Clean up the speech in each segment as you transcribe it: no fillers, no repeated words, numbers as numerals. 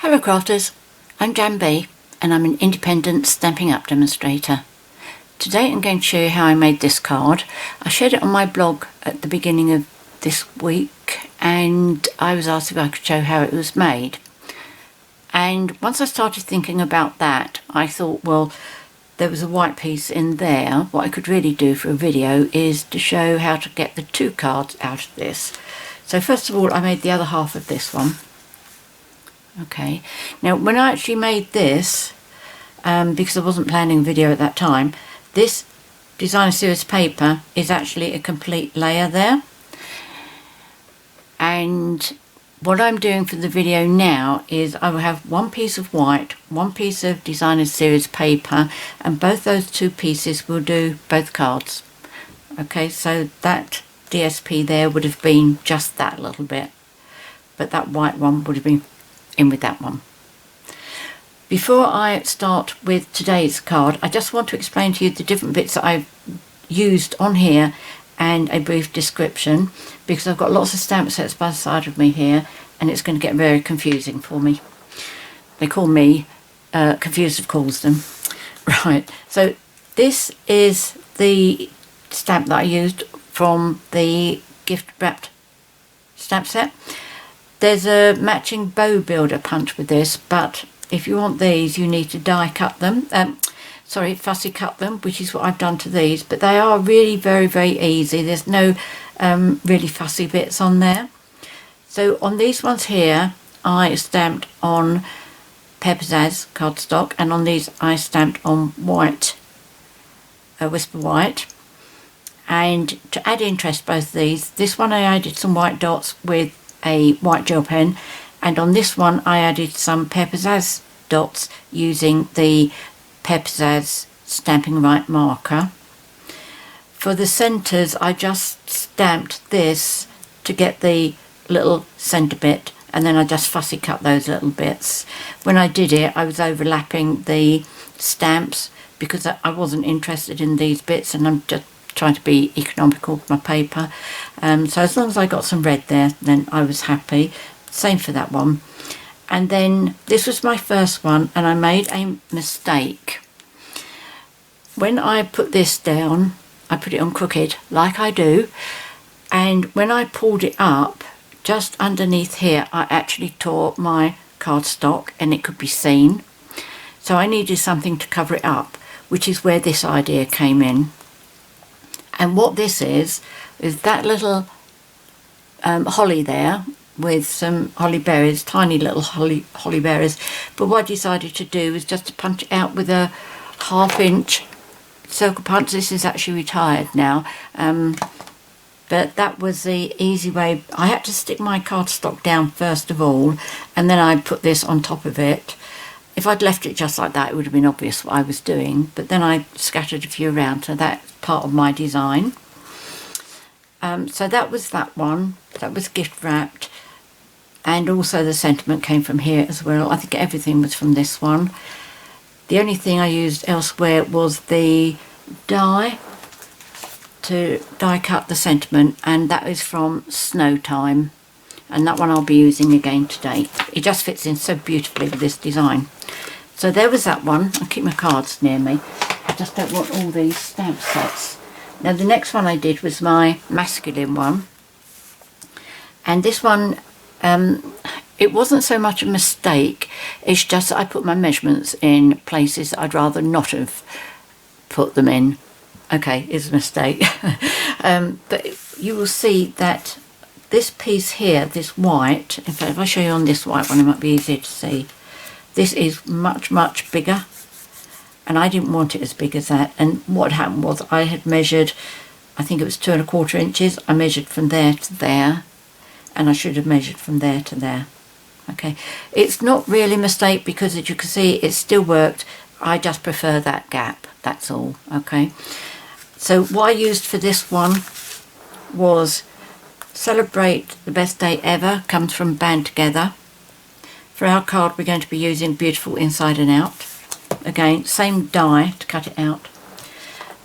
Hello crafters, I'm JanB and I'm an independent Stampin' Up demonstrator. Today I'm going to show you how I made this card. I shared it on my blog at the beginning of this week and I was asked if I could show how it was made. And once I started thinking about that, I thought, well, there was a white piece in there. What I could really do for a video is to show how to get the two cards out of this. So first of all, I made the other half of this one. Okay, now when I actually made this, because I wasn't planning a video at that time, this designer series paper is actually a complete layer there. And what I'm doing for the video now is I will have one piece of white, one piece of designer series paper, and both those two pieces will do both cards. Okay, so that DSP there would have been just that little bit, but that white one would have been in with that one. Before I start with today's card, I just want to explain to you the different bits that I've used on here and a brief description, because I've got lots of stamp sets by the side of me here and it's going to get very confusing for me. They call me confused of calls them. Right, so this is the stamp that I used from the gift wrapped stamp set. There's a matching bow builder punch with this, but if you want these you need to die cut them, fussy cut them, which is what I've done to these, but they are really very easy. There's no really fussy bits on there. So on these ones here I stamped on HOSTESS cardstock, and on these I stamped on white, Whisper White. And to add interest both these, this one I added some white dots with a white gel pen, and on this one I added some HOSTESS dots using the HOSTESS Stampin' Right marker. For the centres I just stamped this to get the little centre bit, and then I just fussy cut those little bits. When I did it I was overlapping the stamps because I wasn't interested in these bits, and I'm just trying to be economical with my paper. So as long as I got some red there, then I was happy. Same for that one. And then this was my first one, and I made a mistake. When I put this down, I put it on crooked like I do, and when I pulled it up, just underneath here I actually tore my cardstock and it could be seen. So I needed something to cover it up, which is where this idea came in. And what this is that little holly there with some holly berries, tiny little holly berries. But what I decided to do was just to punch it out with a 1/2 inch circle punch. This is actually retired now, but that was the easy way. I had to stick my cardstock down first of all, and then I put this on top of it. If I'd left it just like that, it would have been obvious what I was doing, but then I scattered a few around, so that's part of my design. So that was that one. That was gift wrapped, and also the sentiment came from here as well. I think everything was from this one. The only thing I used elsewhere was the die to die cut the sentiment, and that is from Snow Time, and that one I'll be using again today. It just fits in so beautifully with this design. So there was that one. I'll keep my cards near me. I just don't want all these stamp sets. Now the next one I did was my masculine one, and this one it wasn't so much a mistake, it's just that I put my measurements in places that I'd rather not have put them in. Okay, it's a mistake. But you will see that this piece here, this white, in fact if I show you on this white one it might be easier to see, this is much bigger, and I didn't want it as big as that. And what happened was I had measured, I think it was 2 1/4 inches. I measured from there to there, and I should have measured from there to there. Okay, it's not really a mistake because as you can see it still worked. I just prefer that gap, that's all. Okay, so what I used for this one was Celebrate the Best Day Ever, comes from Band Together. For our card we're going to be using Beautiful Inside and Out. Again, same die to cut it out.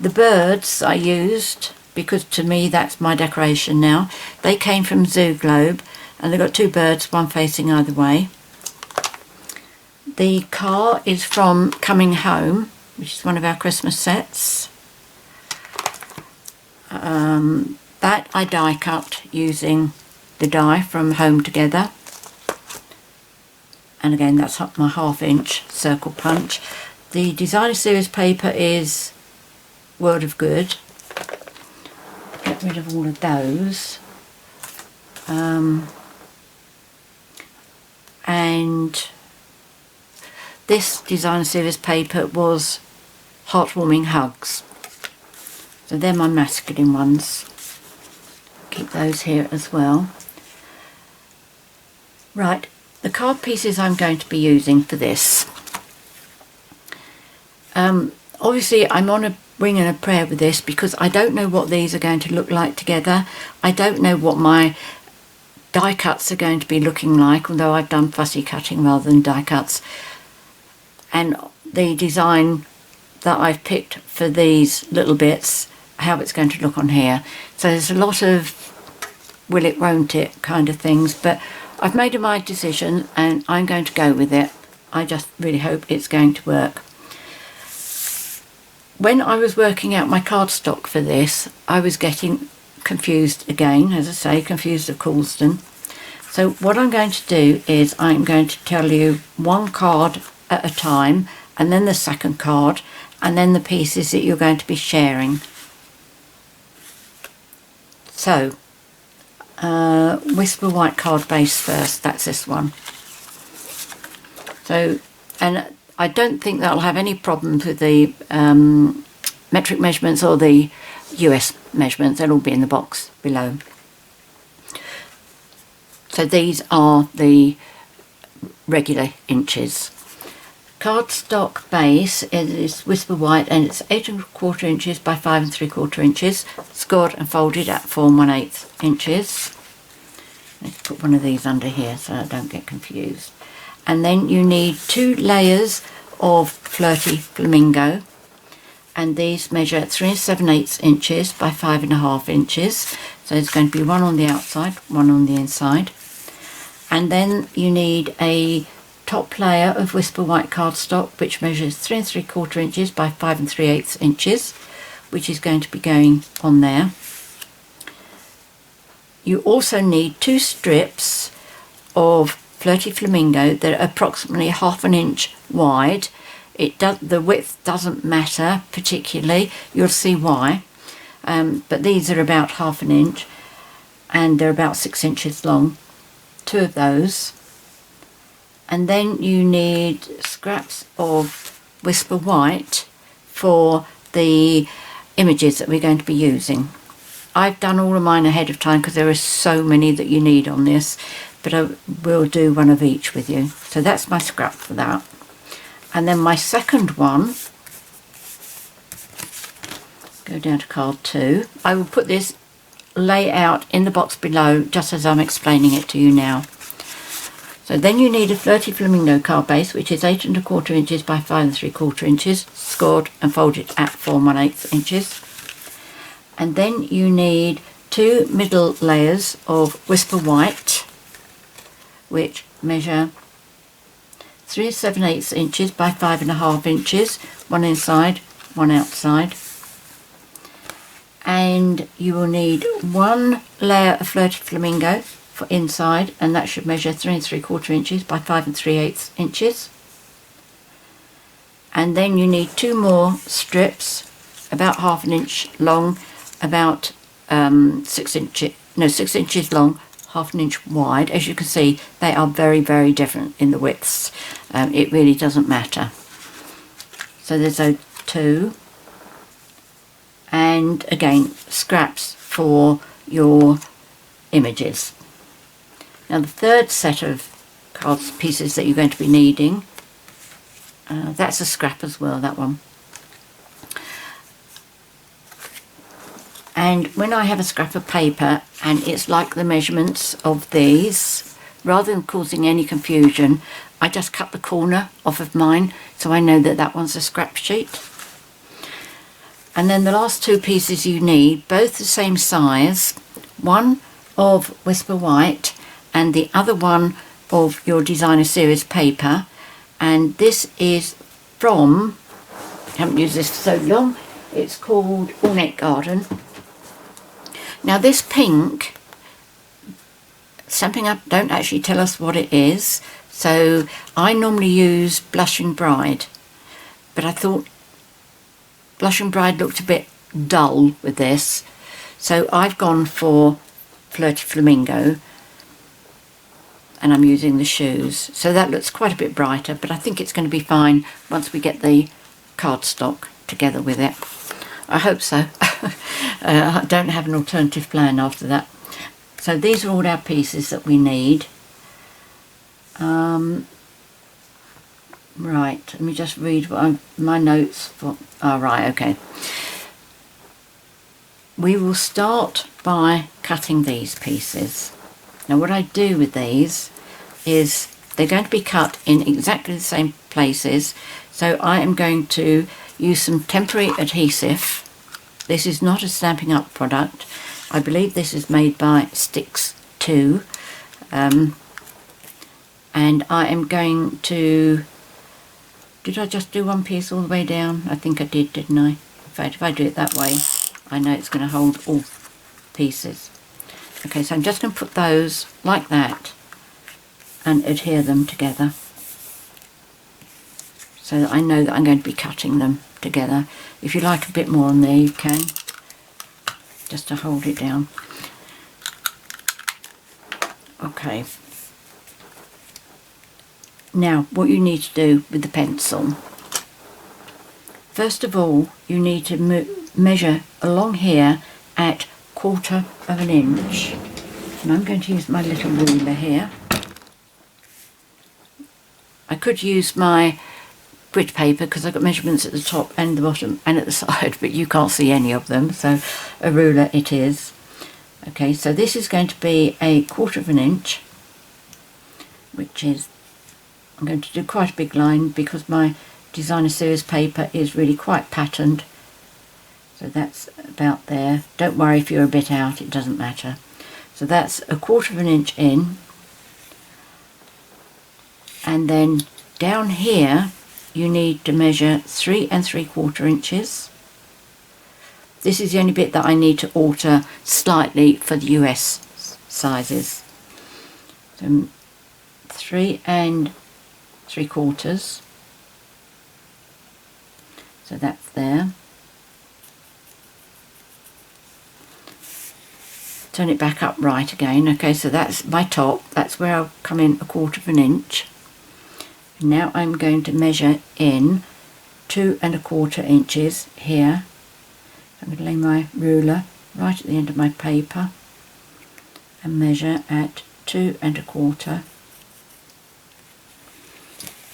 The birds I used, because to me that's my decoration now, they came from Zoo Globe, and they've got 2 birds, one facing either way. The car is from Coming Home, which is one of our Christmas sets. That I die cut using the die from Home Together. And again, that's my 1/2 inch circle punch. The designer series paper is World of Good. Get rid of all of those. And this designer series paper was Heartwarming Hugs. So they're my masculine ones. Keep those here as well. Right, the card pieces I'm going to be using for this. Obviously I'm on a wing and a prayer with this because I don't know what these are going to look like together. I don't know what my die cuts are going to be looking like, although I've done fussy cutting rather than die cuts. And the design that I've picked for these little bits, how it's going to look on here. So there's a lot of will it, won't it kind of things, but I've made my decision and I'm going to go with it. I just really hope it's going to work. When I was working out my cardstock for this, I was getting confused again, as I say, confused of Coulsdon. So what I'm going to do is I'm going to tell you one card at a time, and then the second card, and then the pieces that you're going to be sharing. So, Whisper White Card Base first, that's this one. So, and I don't think that'll have any problems with the metric measurements or the US measurements. They'll all be in the box below. So these are the regular inches. Cardstock Base is Whisper White and it's 8 1/4 inches by 5 3/4 inches, scored and folded at 4 1/8 inches. Let's put one of these under here so I don't get confused. And then you need 2 layers of Flirty Flamingo, and these measure 3 7/8 inches by 5 1/2 inches. So there's going to be one on the outside, one on the inside. And then you need a top layer of Whisper White Cardstock, which measures 3 3/4 inches by 5 3/8 inches, which is going to be going on there. You also need 2 strips of Flirty Flamingo that are approximately 1/2 inch wide. The width doesn't matter particularly, you'll see why, but these are about 1/2 inch and they're about 6 inches long. 2 of those. And then you need scraps of Whisper White for the images that we're going to be using. I've done all of mine ahead of time because there are so many that you need on this, but I will do one of each with you. So that's my scrap for that. And then my second one, go down to card 2. I will put this layout in the box below just as I'm explaining it to you now. So then you need a Flirty Flamingo card base, which is 8 1/4 inches by 5 3/4 inches, scored and folded at 4 1/8 inches. And then you need 2 middle layers of Whisper White, which measure 3 7/8 inches by 5 1/2 inches, one inside, one outside. And you will need 1 layer of Flirty Flamingo for inside, and that should measure 3 3/4 inches by 5 3/8 inches. And then you need 2 more strips, about 1/2 inch long, about 6 inches long, 1/2 inch wide. As you can see, they are very, very different in the widths. It really doesn't matter. So there's those 2. And again, scraps for your images. Now the third set of card pieces that you're going to be needing, that's a scrap as well, that one. And when I have a scrap of paper and it's like the measurements of these, rather than causing any confusion, I just cut the corner off of mine so I know that that one's a scrap sheet. And then the last 2 pieces you need, both the same size, one of Whisper White and the other one of your designer series paper, and this is from, I haven't used this for so long, it's called Ornate Garden. Now this pink, Stampin' Up don't actually tell us what it is, so I normally use Blushing Bride, but I thought Blushing Bride looked a bit dull with this, so I've gone for Flirty Flamingo, and I'm using the shoes, so that looks quite a bit brighter, but I think it's going to be fine once we get the cardstock together with it. I hope so. I don't have an alternative plan after that. So these are all our pieces that we need. Right, let me just read what my notes for. Oh, right, okay. We will start by cutting these pieces. Now what I do with these is they're going to be cut in exactly the same places, so I am going to use some temporary adhesive. This is not a Stampin' Up product. I believe this is made by Sticks 2, and I am going to, did I just do one piece all the way down? I think I did, didn't I? In fact, if I do it that way, I know it's going to hold all pieces. Okay, so I'm just going to put those like that and adhere them together, so that I know that I'm going to be cutting them together. If you like a bit more on there, you can, just to hold it down. Okay. Now, what you need to do with the pencil. First of all, you need to measure along here at 1/4 of an inch. And I'm going to use my little ruler here. I could use my grid paper because I've got measurements at the top and the bottom and at the side, but you can't see any of them, so a ruler it is. Okay, so this is going to be a 1/4 of an inch, which is, I'm going to do quite a big line because my designer series paper is really quite patterned, so that's about there. Don't worry if you're a bit out, it doesn't matter. So that's a 1/4 of an inch in, and then down here you need to measure 3 3/4 inches. This is the only bit that I need to alter slightly for the US sizes. So 3 3/4. So that's there. Turn it back up right again. Okay, so that's my top. That's where I'll come in a 1/4 of an inch. Now I'm going to measure in 2 1/4 inches here. I'm going to lay my ruler right at the end of my paper and measure at 2 1/4.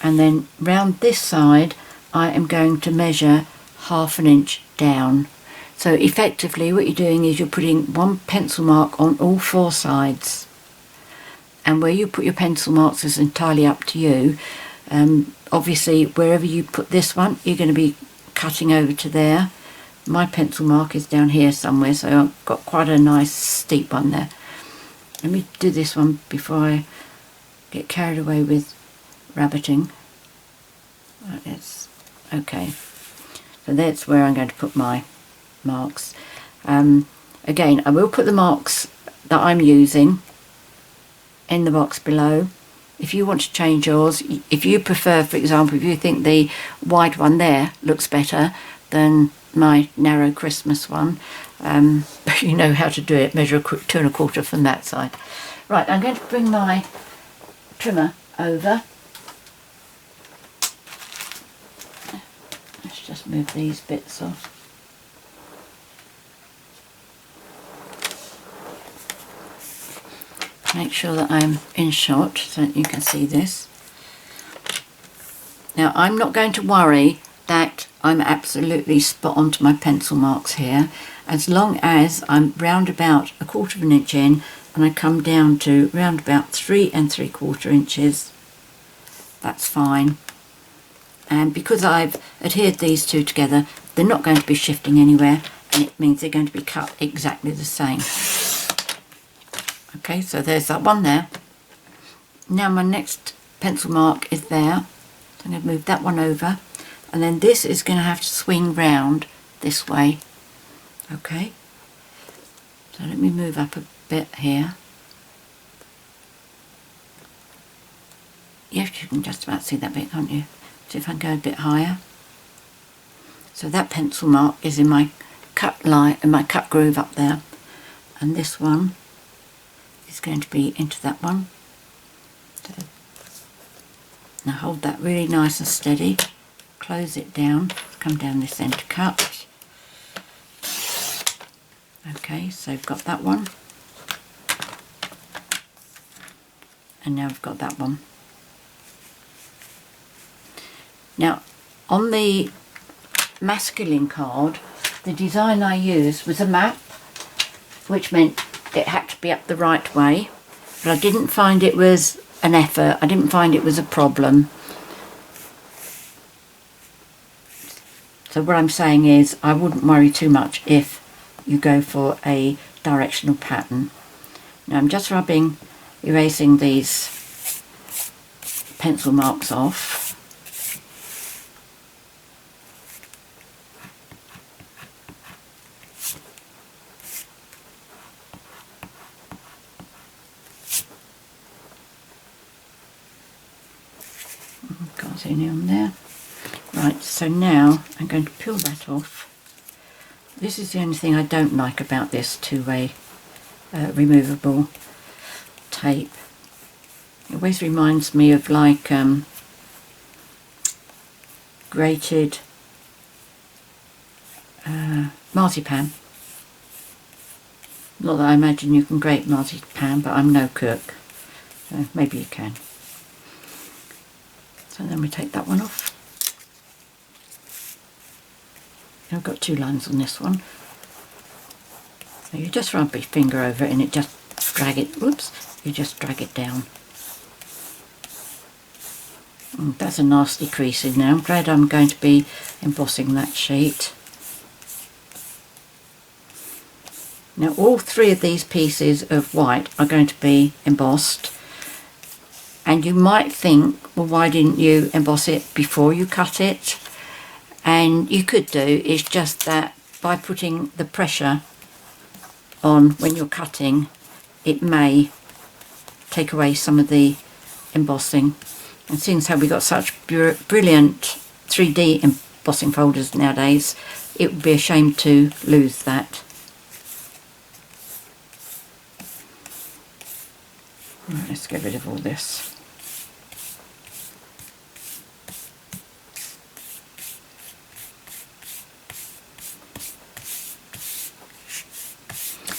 And then round this side I am going to measure 1/2 inch down. So effectively what you're doing is you're putting one pencil mark on all 4 sides. And where you put your pencil marks is entirely up to you. Obviously wherever you put this one you're going to be cutting over to there. My pencil mark is down here somewhere, so I've got quite a nice steep one there. Let me do this one before I get carried away with rabbiting. It's okay. So that's where I'm going to put my marks. Again, I will put the marks that I'm using in the box below. If you want to change yours, if you prefer, for example, if you think the white one there looks better than my narrow Christmas one, you know how to do it. Measure 2 1/4 from that side. Right, I'm going to bring my trimmer over. Let's just move these bits off. Make sure that I'm in shot so that you can see this. Now I'm not going to worry that I'm absolutely spot on to my pencil marks here, as long as I'm round about a 1/4 of an inch in and I come down to round about 3 3/4 inches. That's fine. And because I've adhered these two together, they're not going to be shifting anywhere, and it means they're going to be cut exactly the same. Okay, so there's that one there. Now my next pencil mark is there. So I'm going to move that one over, and then this is going to have to swing round this way. Okay, so let me move up a bit here. Yes, you can just about see that bit, can't you? See if I can go a bit higher. So that pencil mark is in my cut line, in my cut groove up there, and this one is going to be into that one. So now hold that really nice and steady, close it down, come down this end to cut. Okay, so I've got that one, and now I've got that one. Now on the masculine card, the design I used was a map, which meant it had to be up the right way, but I didn't find it was an effort, I didn't find it was a problem. So what I'm saying is I wouldn't worry too much if you go for a directional pattern. Now I'm just erasing these pencil marks off. Got any on there? Right, so now I'm going to peel that off. This is the only thing I don't like about this two-way removable tape. It always reminds me of like grated marzipan. Not that I imagine you can grate marzipan, but I'm no cook, so maybe you can. So then we take that one off. I've got two lines on this one. So you just rub your finger over it and it just drag it, whoops, you just drag it down. That's a nasty crease in there. I'm glad I'm going to be embossing that sheet. Now all three of these pieces of white are going to be embossed, and you might think, well, why didn't you emboss it before you cut it? And you could do, it's just that by putting the pressure on when you're cutting, it may take away some of the embossing. And seeing as how we got such brilliant 3D embossing folders nowadays, it would be a shame to lose that. Right, let's get rid of all this.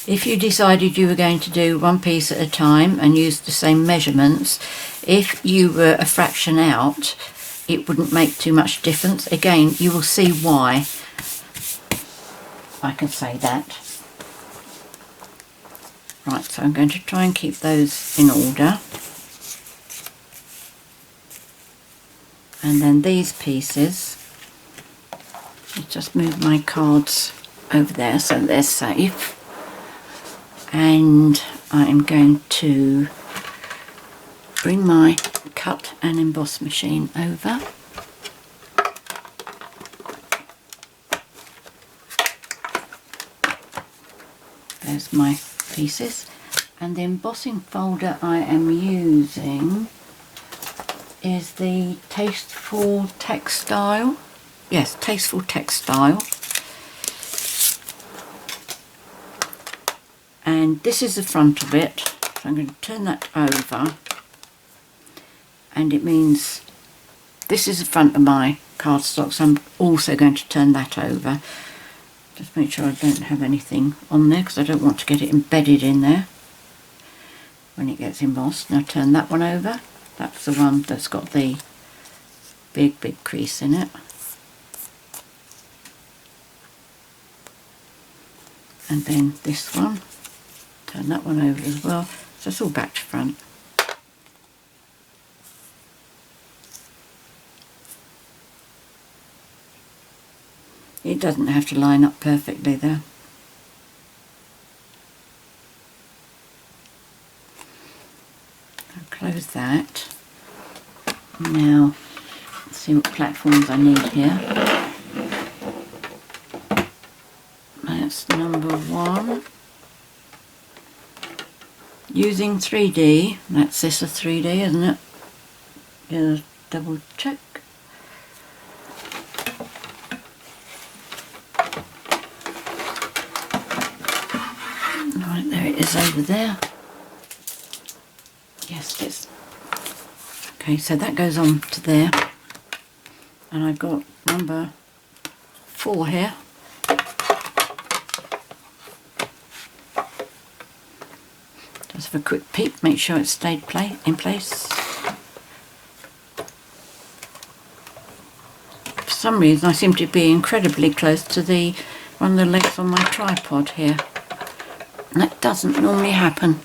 If you decided you were going to do one piece at a time and use the same measurements, if you were a fraction out, it wouldn't make too much difference. Again, you will see why I can say that. Right, so I'm going to try and keep those in order. And then these pieces, I'll just move my cards over there so they're safe. And I am going to bring my cut and emboss machine over. There's my pieces, and the embossing folder I am using is the Tasteful Textile. Yes, Tasteful Textile. And this is the front of it, so I'm going to turn that over, and it means this is the front of my cardstock, so I'm also going to turn that over. Just make sure I don't have anything on there because I don't want to get it embedded in there when it gets embossed. Now turn that one over. That's the one that's got the big crease in it. And then this one. Turn that one over as well. So it's all back to front. It doesn't have to line up perfectly there. I'll close that. Now, let's see what platforms I need here. That's number 1. Using 3D, that's this a 3D, isn't it? Just double check. Right, there it is over there. Yes, it is. Okay, so that goes on to there. And I've got number 4 here. Just have a quick peek, make sure it's stayed in place. For some reason I seem to be incredibly close to one of the legs on my tripod here. And that doesn't normally happen.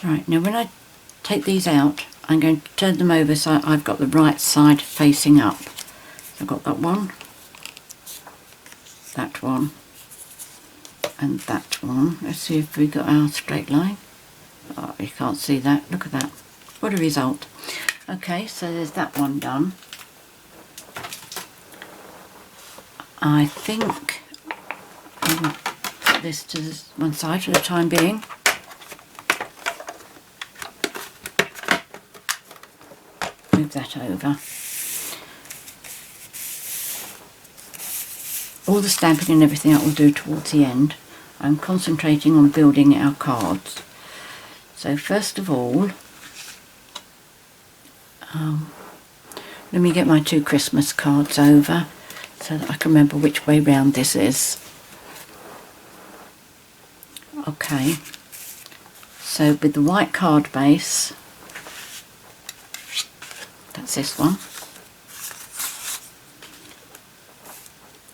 Right, now when I take these out, I'm going to turn them over so I've got the right side facing up. So I've got that one, and that one. Let's see if we got our straight line. Oh, you can't see that. Look at that. What a result. Okay, so there's that one done. I think I'll put this to one side for the time being. Move that over. All the stamping and everything I will do towards the end. I'm concentrating on building our cards. So first of all, let me get my 2 Christmas cards over so that I can remember which way round this is. Okay, so with the white card base, that's this one,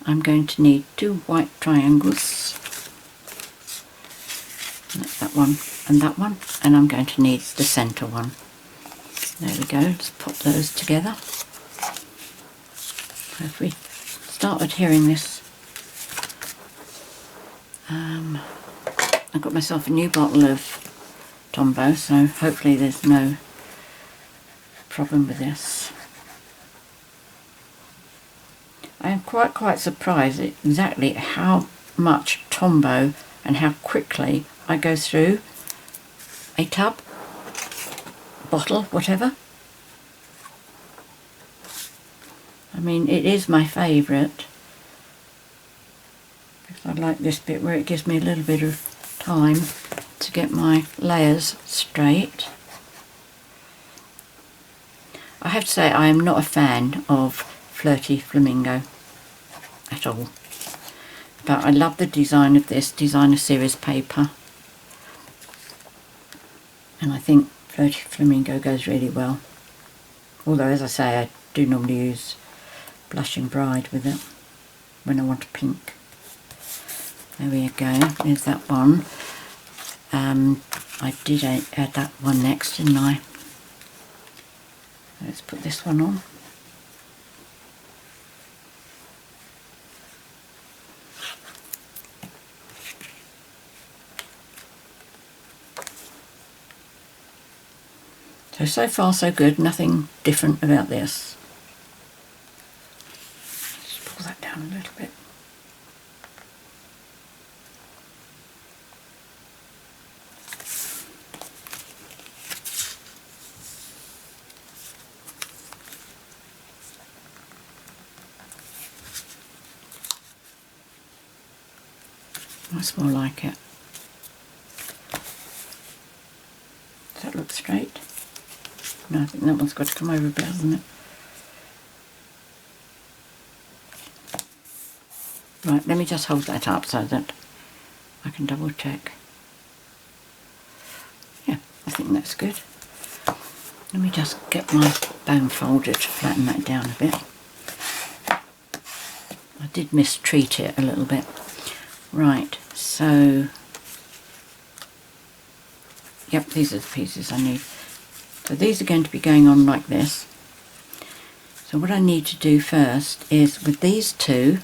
I'm going to need 2 white triangles. That's that one, and I'm going to need the centre one. There we go, let's pop those together. If we start adhering this, I've got myself a new bottle of Tombow, so hopefully there's no problem with this. I am quite surprised at exactly how much Tombow and how quickly I go through a tub, bottle, whatever. I mean, it is my favourite because I like this bit where it gives me a little bit of time to get my layers straight. I have to say I am not a fan of Flirty Flamingo at all, but I love the design of this designer series paper, and I think Flirty Flamingo goes really well, although as I say I do normally use Blushing Bride with it when I want a pink. There we go, there's that one. I did add that one next, didn't I? Let's put this one on. So far so good, nothing different about this. Just pull that down a little bit. That's more like it. Does that look straight? No, I think that one's got to come over a bit, hasn't it? Right, let me just hold that up so that I can double check. Yeah, I think that's good. Let me just get my bone folder to flatten that down a bit. I did mistreat it a little bit. Right, so yep, these are the pieces I need. So these are going to be going on like this. So what I need to do first is with these two,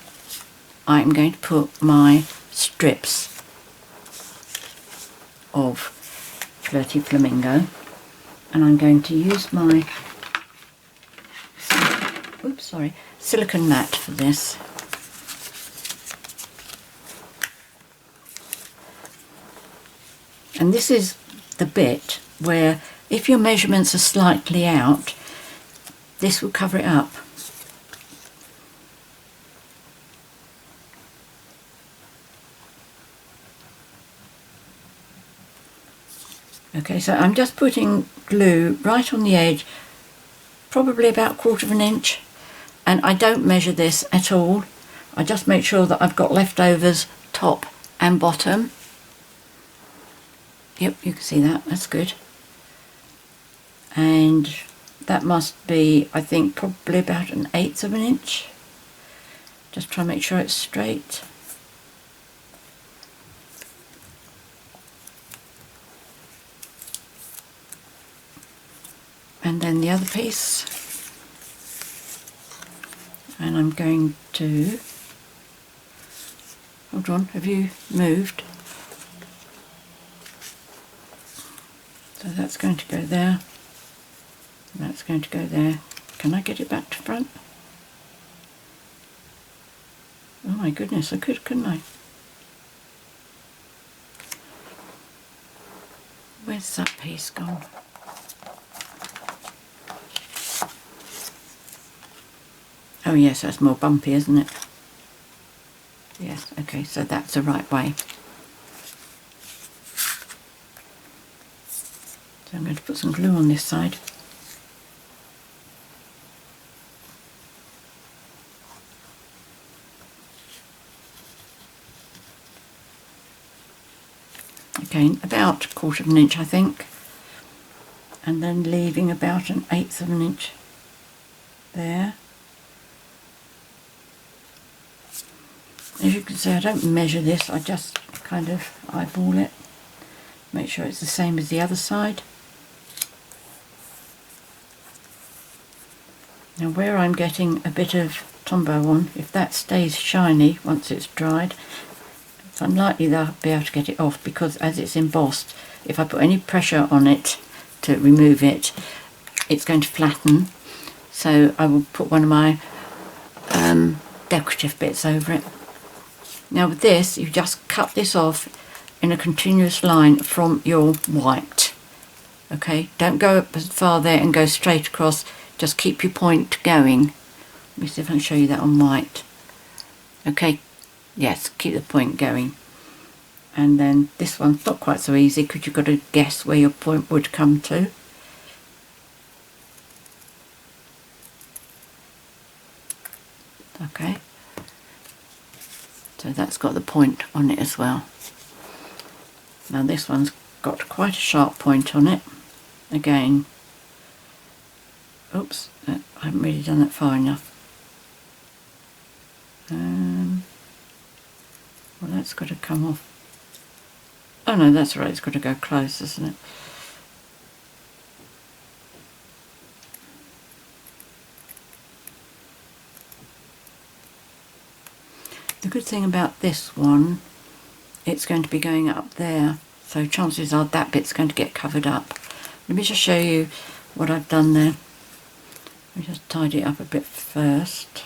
I'm going to put my strips of Flirty Flamingo, and I'm going to use my oops, sorry, silicone mat for this. And this is the bit where if your measurements are slightly out, this will cover it up. Okay, so I'm just putting glue right on the edge, probably about 1/4 of an inch, and I don't measure this at all. I just make sure that I've got leftovers top and bottom. Yep, you can see that, that's good. And that must be, I think, probably about 1/8 of an inch. Just try and make sure it's straight. And then the other piece, and I'm going to, hold on, have you moved? So that's going to go there, that's going to go there. Can I get it back to front? Oh my goodness, I could, couldn't I? Where's that piece gone? Oh yes, that's more bumpy, isn't it? Yes, okay, so that's the right way. So I'm going to put some glue on this side. Again, about 1/4 of an inch, I think. And then leaving about 1/8 of an inch there. As you can see, I don't measure this, I just kind of eyeball it. Make sure it's the same as the other side. Now where I'm getting a bit of Tombow on, if that stays shiny once it's dried, it's unlikely that I'll be able to get it off, because as it's embossed, if I put any pressure on it to remove it, it's going to flatten. So I will put one of my decorative bits over it. Now with this, you just cut this off in a continuous line from your white. Okay, don't go up as far there and go straight across, just keep your point going. Let me see if I can show you that on white. Okay, yes, keep the point going. And then this one's not quite so easy because you've got to guess where your point would come to. Okay. So that's got the point on it as well. Now this one's got quite a sharp point on it. Again, oops, I haven't really done that far enough. Well, that's got to come off. Oh no, that's right, it's got to go close, isn't it? The good thing about this one, it's going to be going up there, so chances are that bit's going to get covered up. Let me just show you what I've done there. Let me just tidy it up a bit first.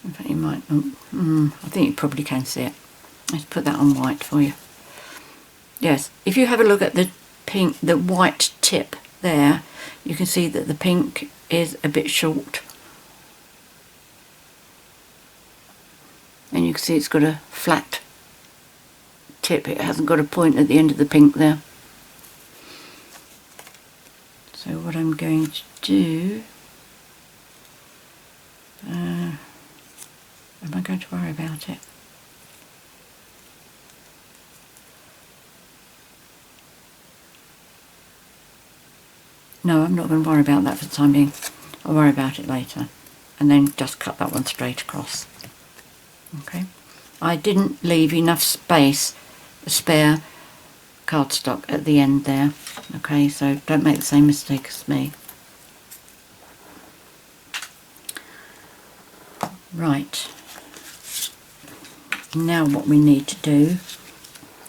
In fact, you might not, I think you probably can see it. Let's put that on white for you. Yes, if you have a look at the pink, the white tip there, you can see that the pink is a bit short. And you can see it's got a flat tip, it hasn't got a point at the end of the pink there. So what I'm going to do, am I going to worry about it? No, I'm not going to worry about that for the time being. I'll worry about it later. And then just cut that one straight across. Okay. I didn't leave enough space, spare cardstock at the end there. Okay, so don't make the same mistake as me. Right. Now what we need to do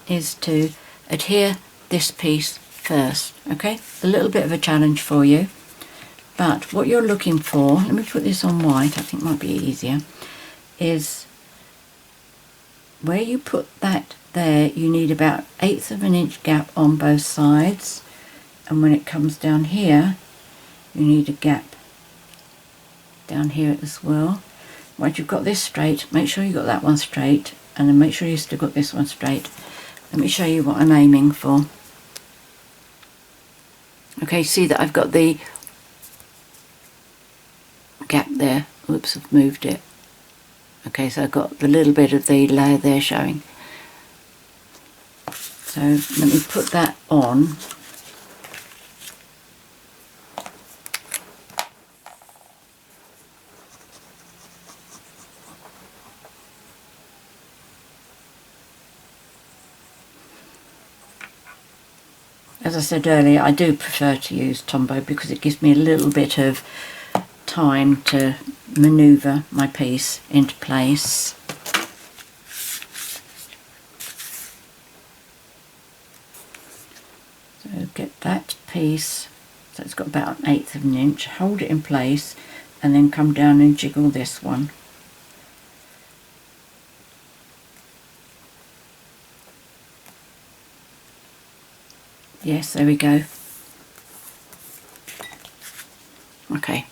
is to adhere this piece first. Okay, a little bit of a challenge for you, but what you're looking for, let me put this on white, I think might be easier, is where you put that there, you need about 1/8 of an inch gap on both sides, and when it comes down here you need a gap down here as well. Once you've got this straight, make sure you got that one straight, and then make sure you still got this one straight. Let me show you what I'm aiming for. Okay, see that I've got the gap there. Oops, I've moved it. Okay, so I've got the little bit of the layer there showing. So let me put that on. As I said earlier, I do prefer to use Tombow because it gives me a little bit of time to manoeuvre my piece into place. So get that piece, so it's got about 1/8 of an inch, hold it in place and then come down and jiggle this one. Yes, there we go. Okay.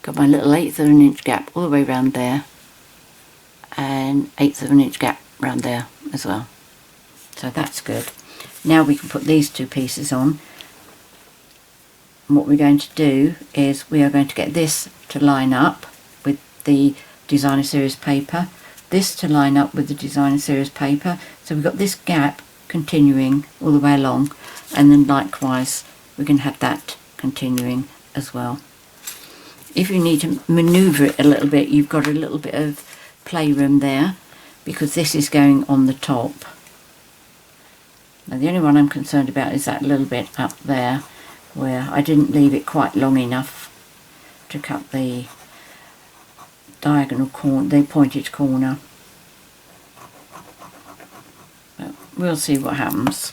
Got my little 1/8 of an inch gap all the way around there, and 1/8 of an inch gap around there as well. So that's good. Now we can put these two pieces on. And what we're going to do is we are going to get this to line up with the Designer Series paper, this to line up with the Designer Series paper. So we've got this gap continuing all the way along, and then likewise we can have that continuing as well. If you need to manoeuvre it a little bit, you've got a little bit of playroom there because this is going on the top. Now the only one I'm concerned about is that little bit up there where I didn't leave it quite long enough to cut the diagonal corner, the pointed corner. But we'll see what happens.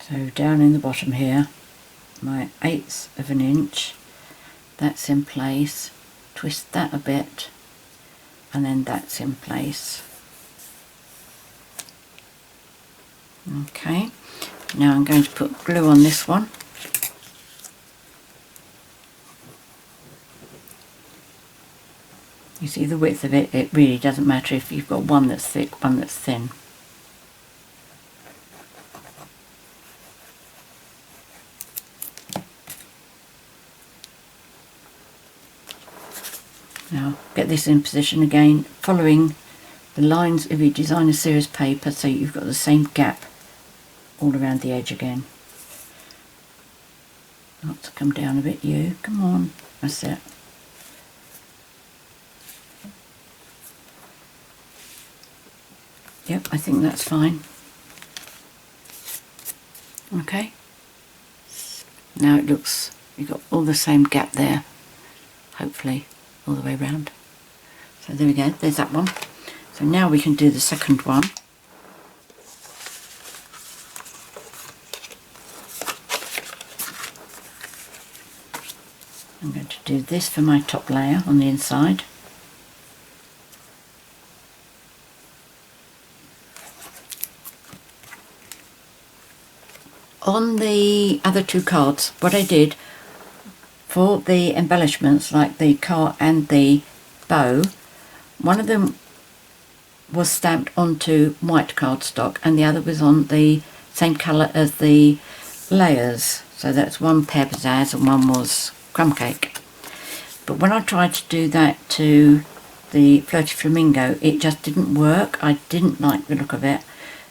So down in the bottom here, my 1/8 of an inch, that's in place, twist that a bit, and then that's in place. Okay, now I'm going to put glue on this one. You see the width of it, it really doesn't matter if you've got one that's thick, one that's thin. Now get this in position again, following the lines of your Designer Series paper so you've got the same gap all around the edge again. Not to come down a bit, you. Come on, that's it. Yep, I think that's fine. Okay. Now it looks, you've got all the same gap there, hopefully, all the way around. So there we go, there's that one. So now we can do the second one. I'm going to do this for my top layer on the inside. On the other two cards, what I did for the embellishments, like the car and the bow, one of them was stamped onto white cardstock and the other was on the same colour as the layers. So that's one pear pizzazz and one was crumb cake. But when I tried to do that to the Flirty Flamingo, it just didn't work. I didn't like the look of it.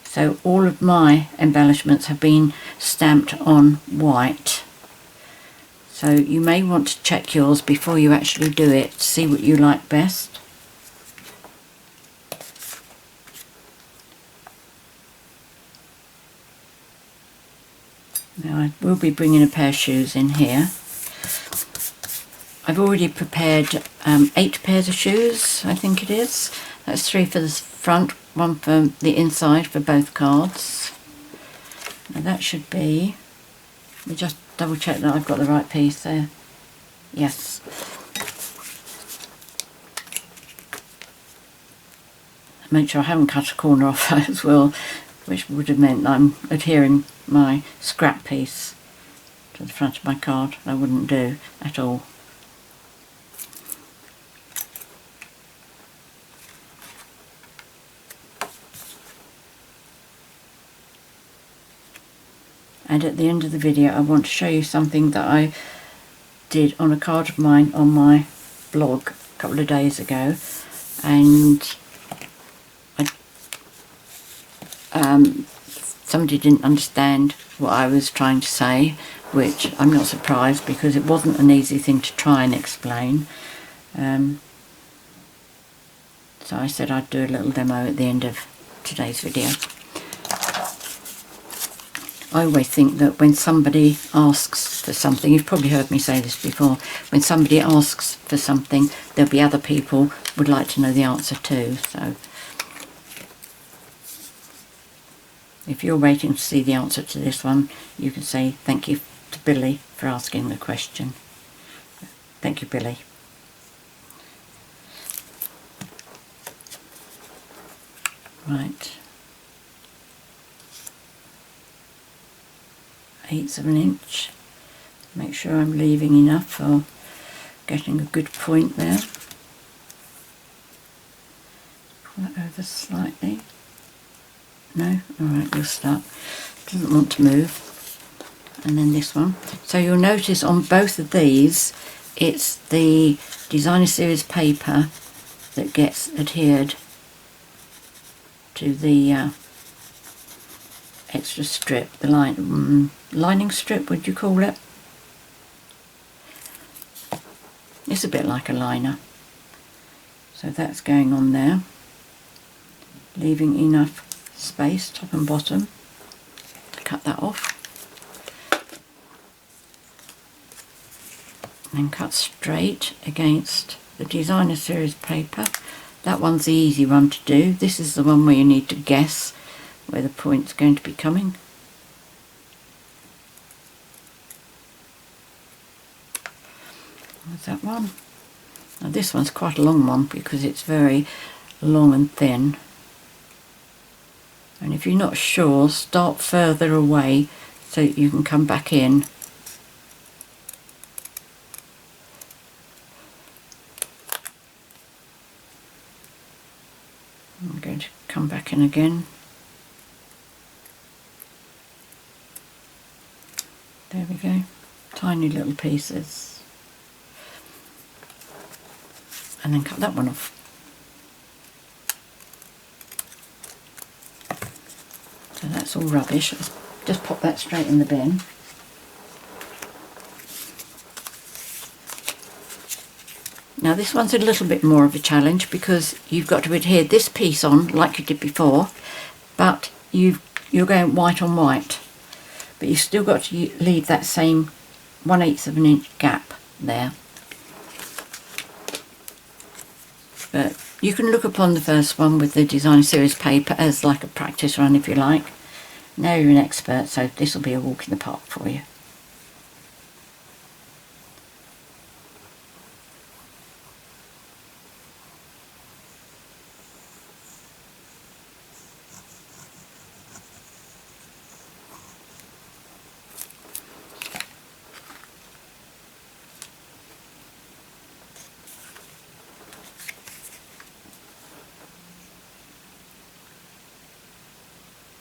So all of my embellishments have been stamped on white. So you may want to check yours before you actually do it to see what you like best. Now I will be bringing a pair of shoes in here. I've already prepared 8 pairs of shoes, I think it is. That's 3 for the front, 1 for the inside for both cards. Now that should be, let me just double check that I've got the right piece there. Yes. Make sure I haven't cut a corner off as well, which would have meant I'm adhering my scrap piece to the front of my card. That wouldn't do at all. And at the end of the video I want to show you something that I did on a card of mine on my blog a couple of days ago, and somebody didn't understand what I was trying to say, which I'm not surprised because it wasn't an easy thing to try and explain. So I said I'd do a little demo at the end of today's video. I always think that when somebody asks for something, you've probably heard me say this before, when somebody asks for something, there'll be other people would like to know the answer too. So if you're waiting to see the answer to this one, you can say thank you to Billy for asking the question. Thank you, Billy. Right. 1/8 of an inch. Make sure I'm leaving enough for getting a good point there. Pull that over slightly. No? Alright, we'll start. Doesn't want to move. And then this one. So you'll notice on both of these, it's the Designer Series paper that gets adhered to the extra strip, the lining strip, would you call it? It's a bit like a liner. So that's going on there, leaving enough space top and bottom to cut that off, and then cut straight against the Designer Series paper. That one's the easy one to do. This is the one where you need to guess where the point's going to be coming. There's that one. Now this one's quite a long one because it's very long and thin. And if you're not sure, start further away so that you can come back in. I'm going to come back in again. There we go. Tiny little pieces. And then cut that one off. So that's all rubbish. Let's just pop that straight in the bin. Now this one's a little bit more of a challenge because you've got to adhere this piece on like you did before, but you're going white on white. But you've still got to leave that same 1/8 of an inch gap there. But you can look upon the first one with the Designer Series paper as like a practice run if you like. Now you're an expert, so this will be a walk in the park for you.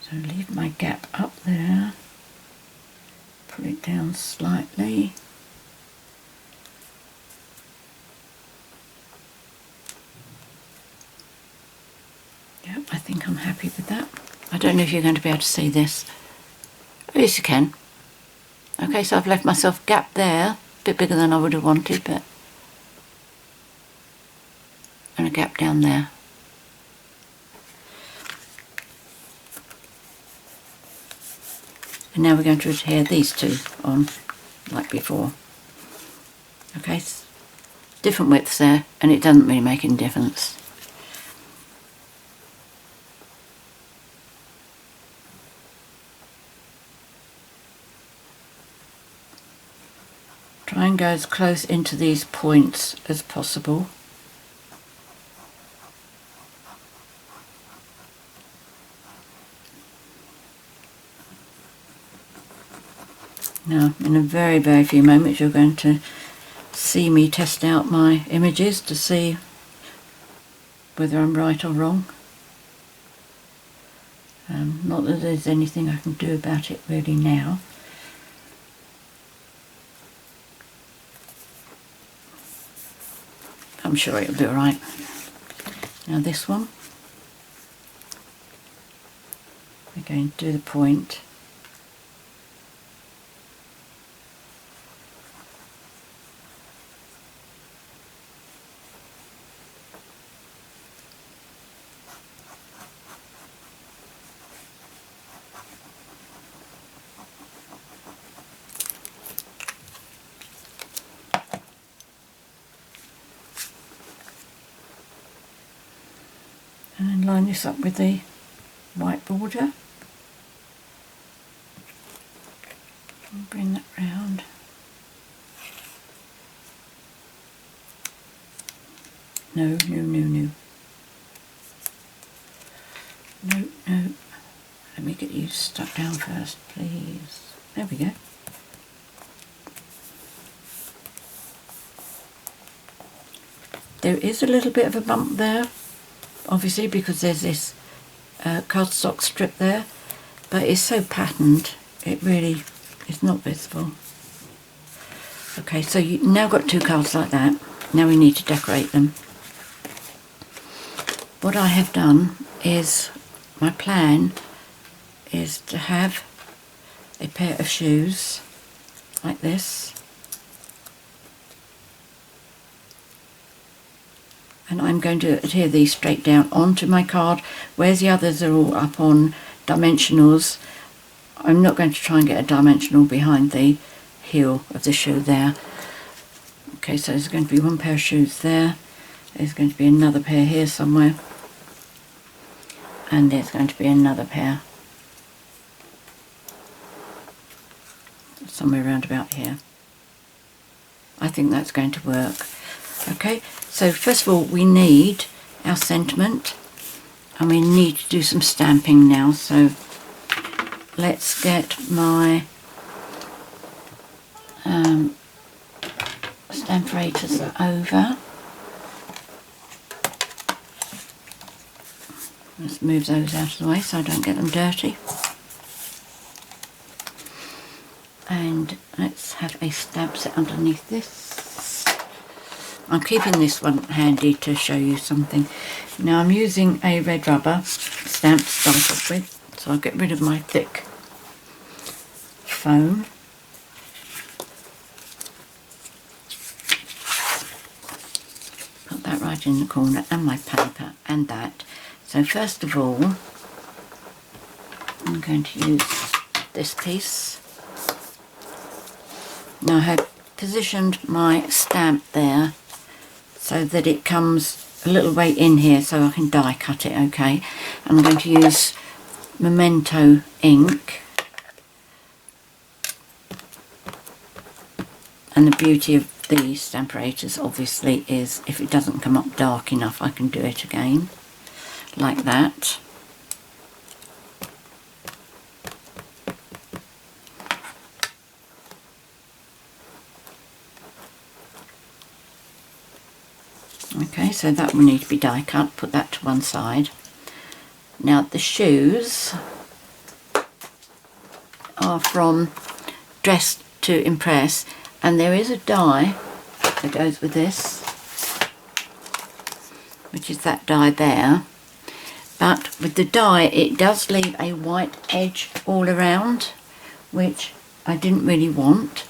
So leave my gap up there, pull it down slightly. Yep, I think I'm happy with that. I don't know if you're going to be able to see this. Yes, you can. Okay, so I've left myself a gap there, a bit bigger than I would have wanted, but and a gap down there. And now we're going to adhere these two on like before. Okay, different widths there, and it doesn't really make any difference. Try and go as close into these points as possible. Now, in a very, very few moments, you're going to see me test out my images to see whether I'm right or wrong. Not that there's anything I can do about it really now. I'm sure it'll be alright. Now this one, we're going to do the point. And then line this up with the white border. And bring that round. No. No. Let me get you stuck down first, please. There we go. There is a little bit of a bump there, obviously, because there's this cardstock strip there, but it's so patterned it really is not visible. Okay, so you've now got two cards like that. Now we need to decorate them. What I have done is, my plan is to have a pair of shoes like this, and I'm going to adhere these straight down onto my card, whereas the others are all up on dimensionals. I'm not going to try and get a dimensional behind the heel of the shoe there. Okay, so there's going to be one pair of shoes there, there's going to be another pair here somewhere, and there's going to be another pair somewhere around about here. I think that's going to work. Okay, so first of all we need our sentiment, and we need to do some stamping now. So let's get my Stamperators over. Let's move those out of the way so I don't get them dirty. And let's have a stamp set underneath this. I'm keeping this one handy to show you something. Now I'm using a red rubber stamp to start off with, so I'll get rid of my thick foam. Put that right in the corner, and my paper and that. So first of all, I'm going to use this piece. Now I have positioned my stamp there so that it comes a little way in here so I can die cut it, okay? I'm going to use Memento ink. And the beauty of the Stamperators obviously is if it doesn't come up dark enough, I can do it again, like that. Okay, so that will need to be die cut, put that to one side. Now the shoes are from Dress to Impress, and there is a die that goes with this, which is that die there, but with the die it does leave a white edge all around, which I didn't really want.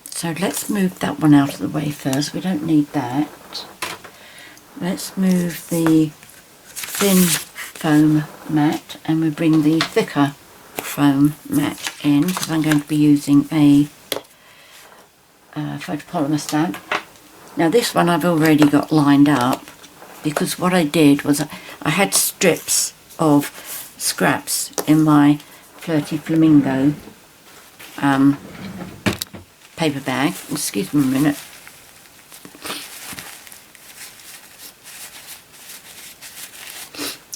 So let's move that one out of the way first, we don't need that. Let's move the thin foam mat and we bring the thicker foam mat in, because I'm going to be using a photopolymer stamp. Now this one I've already got lined up, because what I did was I had strips of scraps in my Flirty Flamingo paper bag. Excuse me a minute.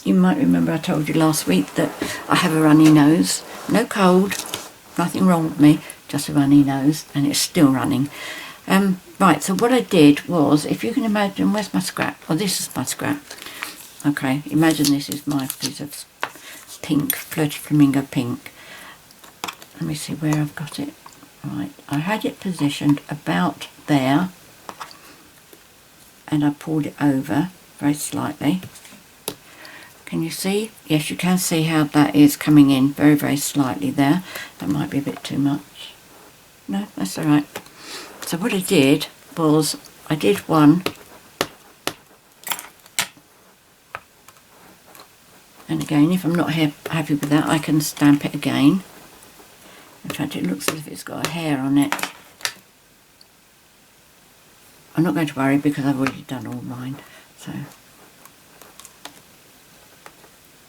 You might remember I told you last week that I have a runny nose. No cold, nothing wrong with me, just a runny nose, and it's still running. Right, so what I did was, if you can imagine, where's my scrap? Oh, this is my scrap. Okay, imagine this is my piece of pink, Flirty Flamingo pink. Let me see where I've got it. Right, I had it positioned about there, and I pulled it over very slightly. Can you see? Yes, you can see how that is coming in very, very slightly there. That might be a bit too much. No, that's all right. So what I did was, I did one, and again, if I'm not happy with that, I can stamp it again. In fact, it looks as if it's got a hair on it. I'm not going to worry because I've already done all mine.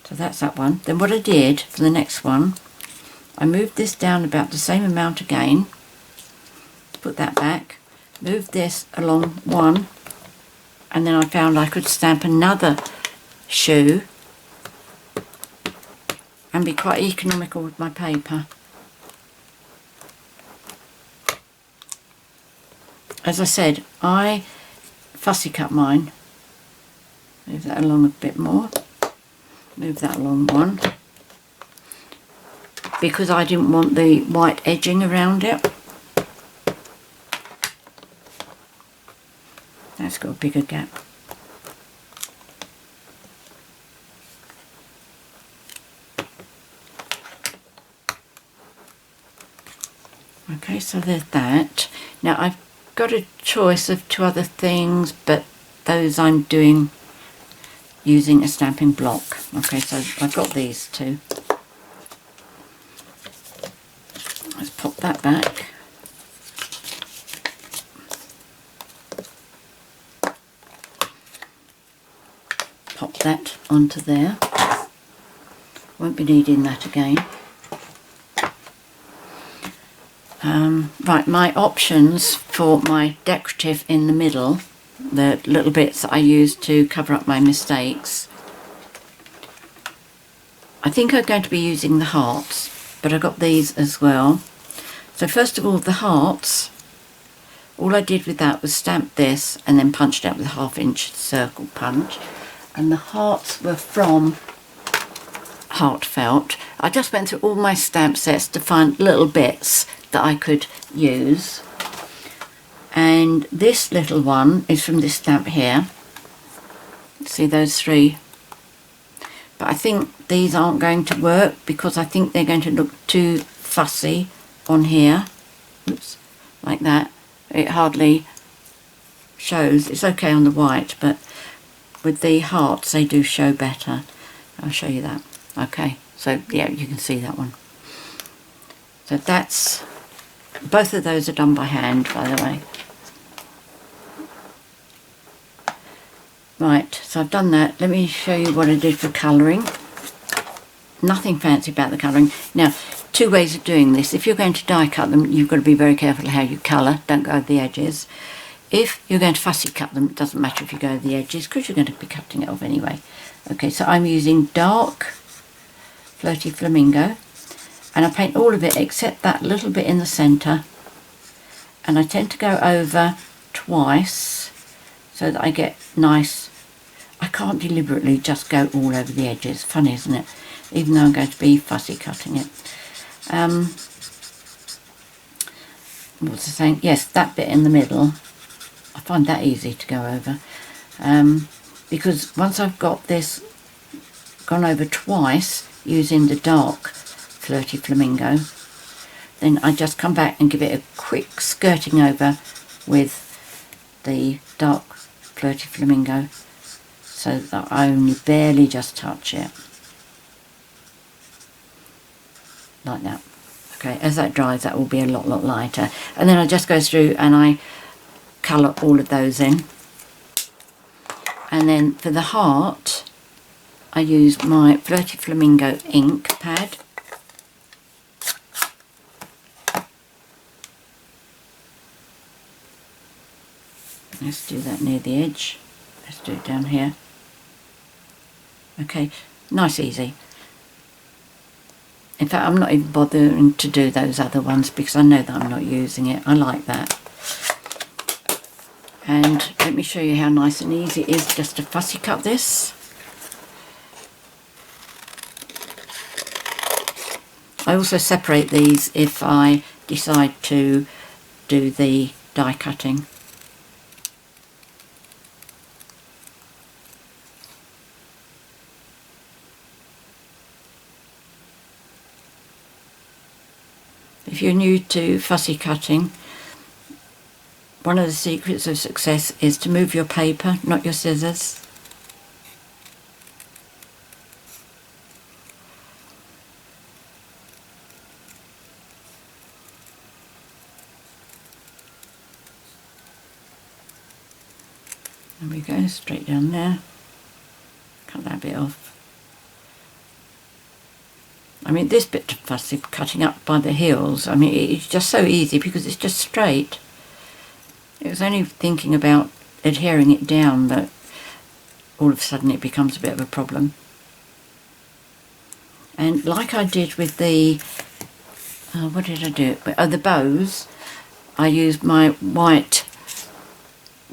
So that's that one. Then what I did for the next one, I moved this down about the same amount again, put that back, moved this along one, and then I found I could stamp another shoe and be quite economical with my paper. As I said, I fussy cut mine. Move that along a bit more. Move that along one, because I didn't want the white edging around it. That's got a bigger gap. Okay, so there's that. Now I've got a choice of two other things, but those I'm doing using a stamping block. Okay, so I've got these two. Let's pop that back. Pop that onto there. Won't be needing that again. Right, my options for my decorative in the middle, the little bits that I use to cover up my mistakes. I think I'm going to be using the hearts, but I got these as well. So first of all, the hearts, all I did with that was stamp this and then punched out with a 1/2 inch circle punch. And the hearts were from Heartfelt. I just went through all my stamp sets to find little bits that I could use. And this little one is from this stamp here. See those three? But I think these aren't going to work because I think they're going to look too fussy on here. Oops, like that. It hardly shows. It's okay on the white, but with the hearts they do show better. I'll show you that. Okay, so yeah, you can see that one. So that's, both of those are done by hand, by the way. Right, so I've done that. Let me show you what I did for colouring. Nothing fancy about the colouring. Now, two ways of doing this. If you're going to die cut them, you've got to be very careful how you colour. Don't go over the edges. If you're going to fussy cut them, it doesn't matter if you go over the edges because you're going to be cutting it off anyway. Okay, so I'm using dark Flirty Flamingo, and I paint all of it except that little bit in the centre, and I tend to go over twice so that I get nice. I can't deliberately just go all over the edges. Funny, isn't it? Even though I'm going to be fussy cutting it. What was I saying? Yes, that bit in the middle, I find that easy to go over, because once I've got this gone over twice using the dark Flirty Flamingo, then I just come back and give it a quick skirting over with the dark Flirty Flamingo so that I only barely just touch it. Like that. Okay, as that dries, that will be a lot lighter. And then I just go through and I colour all of those in. And then for the heart, I use my Flirty Flamingo ink pad. Let's do that near the edge. Let's do it down here. Okay, nice, easy. In fact, I'm not even bothering to do those other ones because I know that I'm not using it. I like that. And let me show you how nice and easy it is just to fussy cut this. I also separate these if I decide to do the die cutting. If you're new to fussy cutting, one of the secrets of success is to move your paper, not your scissors. There we go, straight down there. Cut that bit off. I mean, this bit of fussy cutting up by the heels, I mean, it's just so easy because it's just straight. It was only thinking about adhering it down that all of a sudden it becomes a bit of a problem. And like I did with the, what did I do? Oh, the bows, I used my white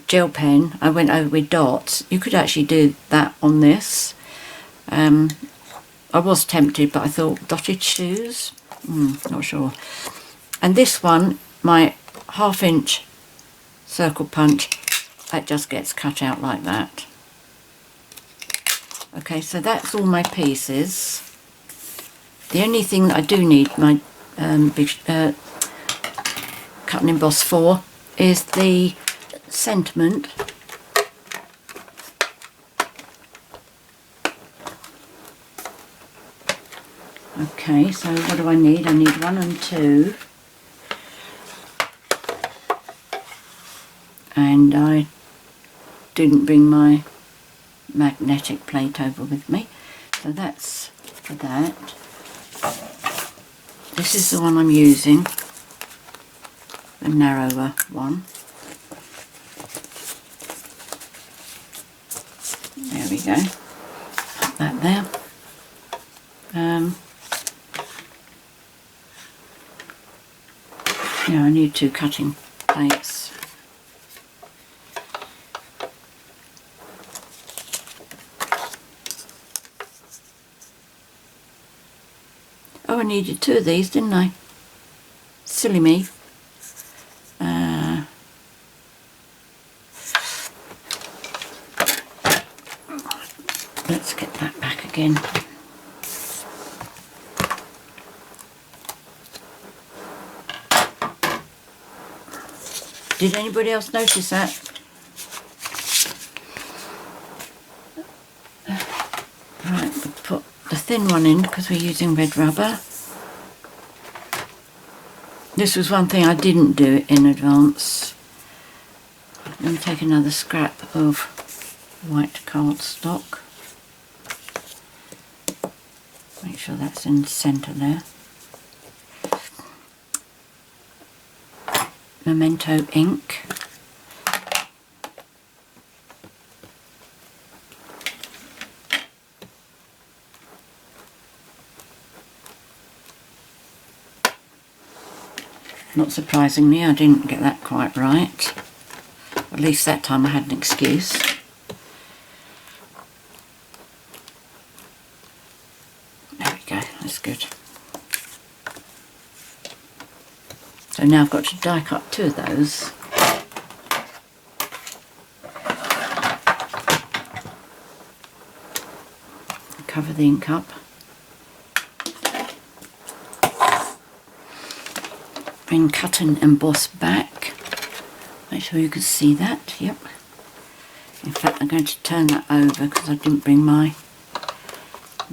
gel pen. I went over with dots. You could actually do that on this. I was tempted, but I thought dotted shoes, not sure. And this one, my 1/2 inch circle punch, that just gets cut out like that. Okay, so that's all my pieces. The only thing that I do need my cut and emboss for is the sentiment. Okay, so what do I need? I need 1 and 2. And I didn't bring my magnetic plate over with me. So that's for that. This is the one I'm using, the narrower one. There we go. Put that there. Yeah, I need 2 cutting plates. Oh, I needed 2 of these, didn't I? Silly me. Let's get that back again. Did anybody else notice that? Right, we'll put the thin one in because we're using red rubber. This was one thing I didn't do in advance. Let me take another scrap of white cardstock. Make sure that's in the centre there. Memento ink. Not surprisingly, I didn't get that quite right. At least that time I had an excuse. There we go, that's good. So now I've got to die cut 2 of those. Cover the ink up. Bring cut and emboss back. Make sure you can see that, yep. In fact, I'm going to turn that over because I didn't bring my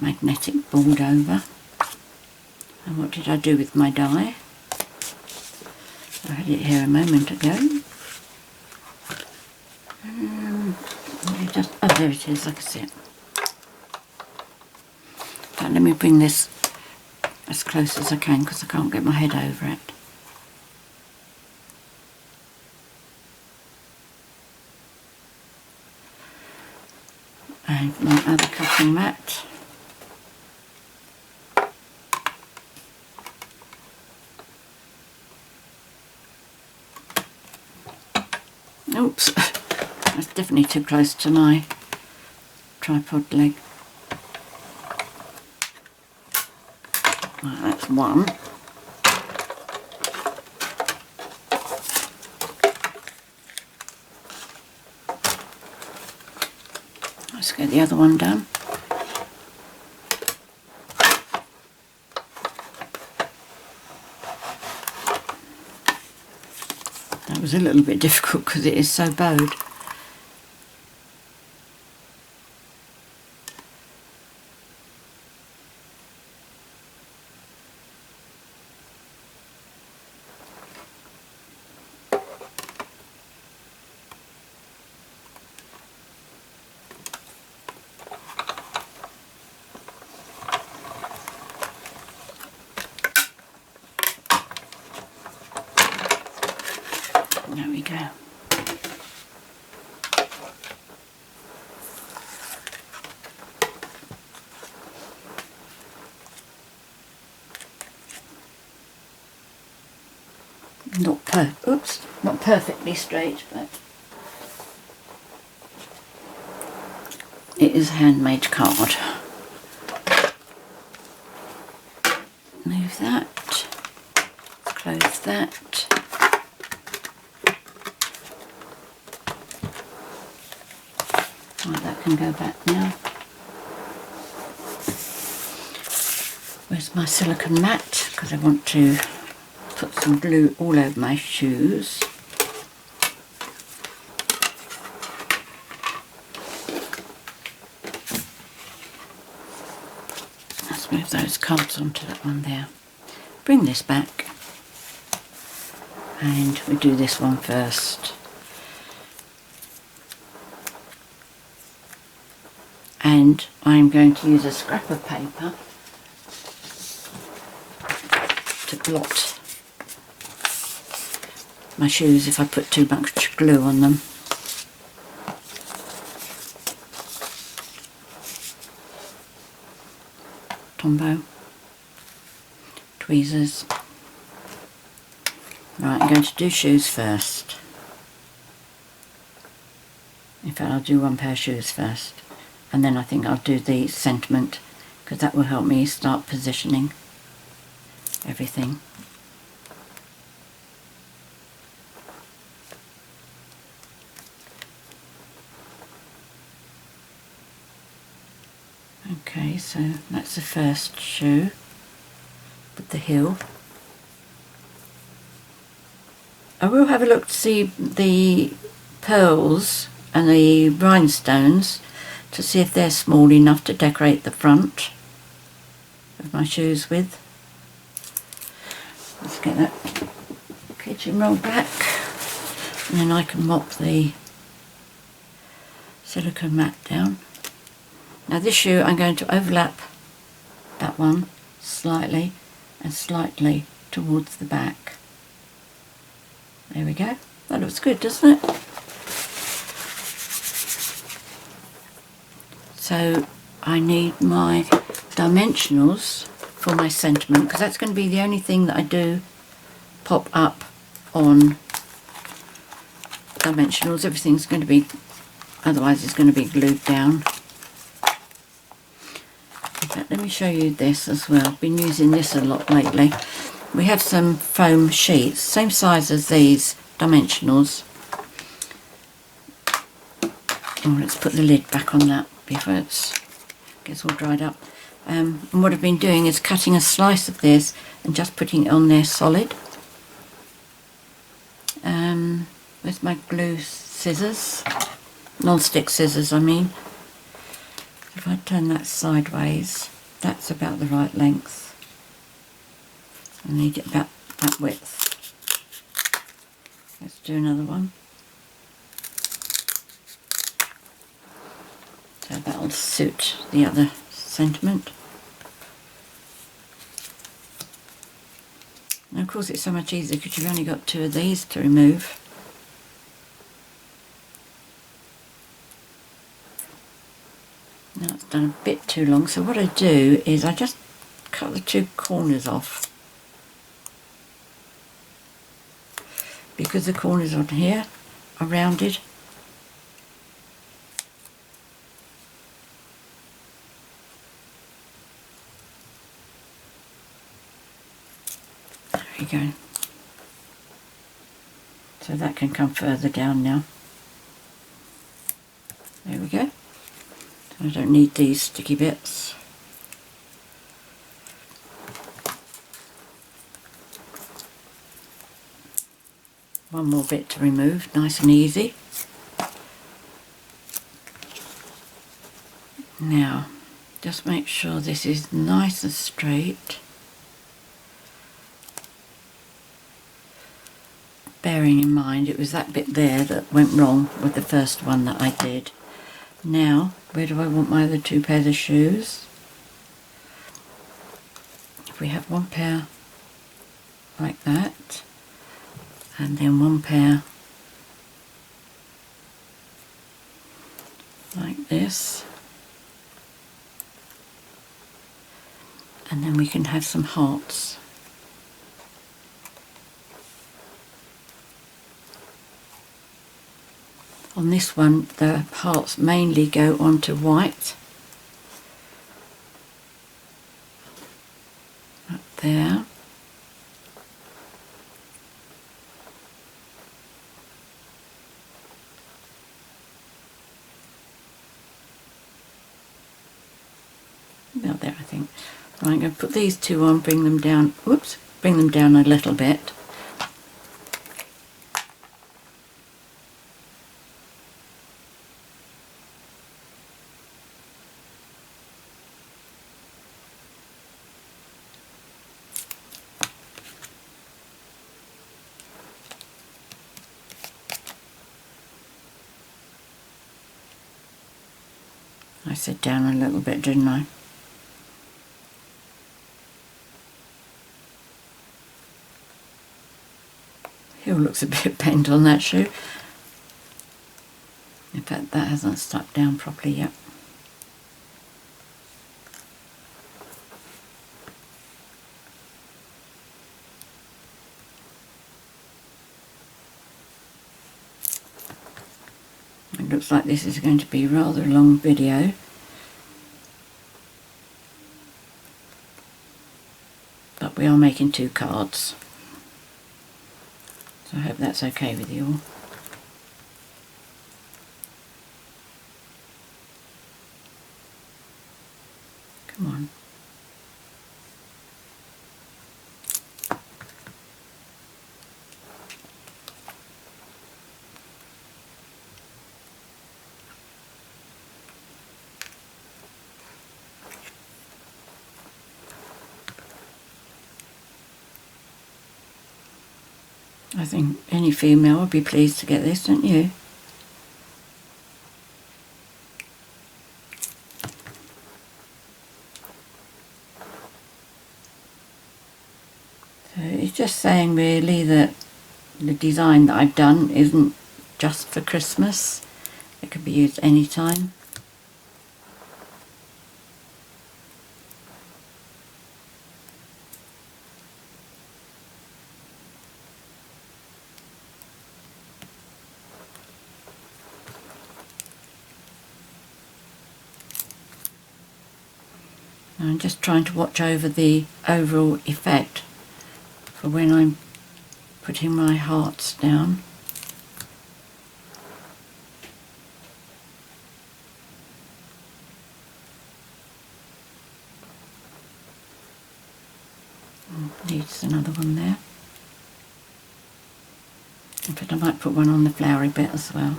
magnetic board over. And what did I do with my die? I had it here a moment ago. Oh, there it is, I can see it. Right, let me bring this as close as I can because I can't get my head over it. And my other cutting mat. Oops, that's definitely too close to my tripod leg. Right, that's one. Let's get the other one done. That was a little bit difficult because it is so bowed. There we go. Not perfectly straight, but it is a handmade card. Move that, close that. Right, that can go back now. Where's my silicone mat? Because I want to put some glue all over my shoes. Let's move those cards onto that one there. Bring this back. And we do this one first. And I'm going to use a scrap of paper to blot my shoes if I put too much glue on them. Tombow, tweezers. Right, I'm going to do shoes first. In fact, I'll do one pair of shoes first. And then I think I'll do the sentiment because that will help me start positioning everything. Okay, so that's the first shoe with the heel. I will have a look to see the pearls and the rhinestones to see if they're small enough to decorate the front of my shoes with. Let's get that kitchen roll back and then I can mop the silicone mat down. Now this shoe I'm going to overlap that one slightly and slightly towards the back. There we go. That looks good, doesn't it? So I need my dimensionals for my sentiment because that's going to be the only thing that I do pop up on dimensionals. Everything's going to be, otherwise it's going to be glued down. In fact, let me show you this as well. I've been using this a lot lately. We have some foam sheets, same size as these dimensionals. Oh, let's put the lid back on that before it gets all dried up. And what I've been doing is cutting a slice of this and just putting it on there solid. With my glue scissors, non-stick scissors I mean. If I turn that sideways, that's about the right length. I need it about that width. Let's do another one. So that'll suit the other sentiment. And of course it's so much easier because you've only got 2 of these to remove. Now it's done a bit too long, so what I do is I just cut the 2 corners off. Because the corners on here are rounded. There we go. So that can come further down now. There we go. So I don't need these sticky bits. One more bit to remove, nice and easy. Now, just make sure this is nice and straight. Bearing in mind it was that bit there that went wrong with the first one that I did. Now, where do I want my other 2 pairs of shoes? If we have 1 pair like that, and then 1 pair like this, and then we can have some hearts. On this one the hearts mainly go onto white, up there. About there I think. Right, I'm going to put these 2 on, bring them down, whoops, bring them down a little bit. I said down a little bit, didn't I? Heel looks a bit bent on that shoe. In fact, that hasn't stuck down properly yet. It looks like this is going to be rather a long video. But we are making 2 cards. So I hope that's okay with you all. Come on. I think any female would be pleased to get this, don't you? So it's just saying really that the design that I've done isn't just for Christmas. It could be used any time. I'm just trying to watch over the overall effect for when I'm putting my hearts down. Needs another one there. In fact, I might put one on the flowery bit as well.